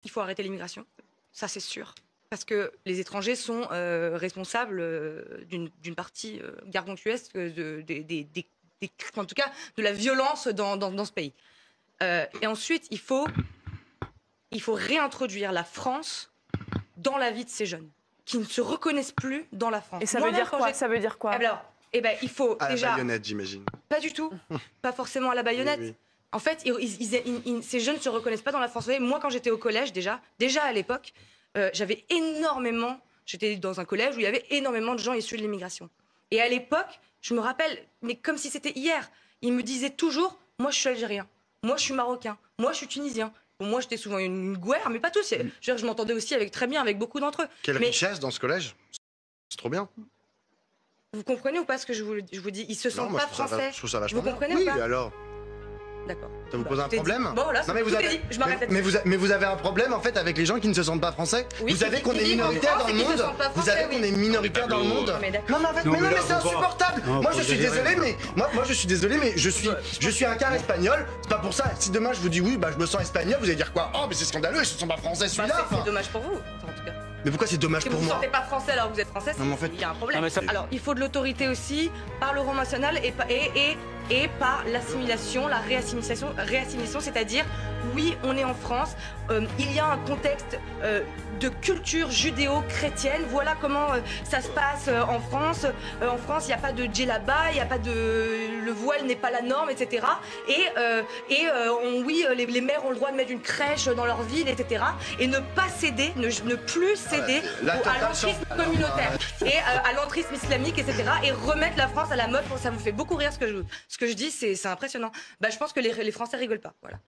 Il faut arrêter l'immigration, ça c'est sûr. Parce que les étrangers sont responsables d'une partie gargantuesque en tout cas de la violence dans ce pays. Et ensuite, il faut réintroduire la France dans la vie de ces jeunes qui ne se reconnaissent plus dans la France. Et ça veut dire quoi? Ça veut dire quoi? Alors, il faut à déjà... la baïonnette, j'imagine. Pas du tout. Pas forcément à la baïonnette. Oui. En fait, ces jeunes ne se reconnaissent pas dans la France. Vous voyez, moi, quand j'étais au collège, déjà à l'époque, j'étais dans un collège où il y avait énormément de gens issus de l'immigration. Et à l'époque, je me rappelle, mais comme si c'était hier, ils me disaient toujours, moi je suis algérien, moi je suis marocain, moi je suis tunisien. Bon, moi j'étais souvent une gouère, mais pas tous. Je m'entendais aussi très bien avec beaucoup d'entre eux. Quelle richesse dans ce collège. C'est trop bien. Vous comprenez ou pas ce que je vous dis? Ils se sentent pas français. Je trouve ça vachement vous comprenez bien. ou pas? Oui, alors. D'accord. Ça vous pose un problème? Bon, là, non, mais vous avez... mais vous avez un problème en fait avec les gens qui ne se sentent pas français? Oui, vous savez qu'on est minoritaire dans le monde? Vous savez qu'on est minoritaire dans le monde? Non mais en fait, mais c'est insupportable! Moi je suis désolé, mais moi je suis désolé, mais je suis un quart espagnol. C'est pas pour ça. Si demain je vous dis oui, bah je me sens espagnol, vous allez dire quoi? Oh mais c'est scandaleux, ils se sentent pas français celui-là. C'est dommage pour vous, en tout cas. Mais pourquoi c'est dommage pour moi? Vous ne sentez pas français alors que vous êtes français, il y a un problème. Alors il faut de l'autorité aussi par le Front National et par l'assimilation, la réassimilation, c'est-à-dire, oui, on est en France, il y a un contexte de culture judéo-chrétienne, voilà comment ça se passe en France. En France, il n'y a pas de djellaba, il n'y a pas de... le voile n'est pas la norme, etc. Oui, les maires ont le droit de mettre une crèche dans leur ville, etc. Et ne pas céder, ne plus céder à l'entrisme communautaire et à l'entrisme islamique, etc. Et remettre la France à la mode. Ça vous fait beaucoup rire ce que je dis, c'est impressionnant. Je pense que les Français rigolent pas. Voilà.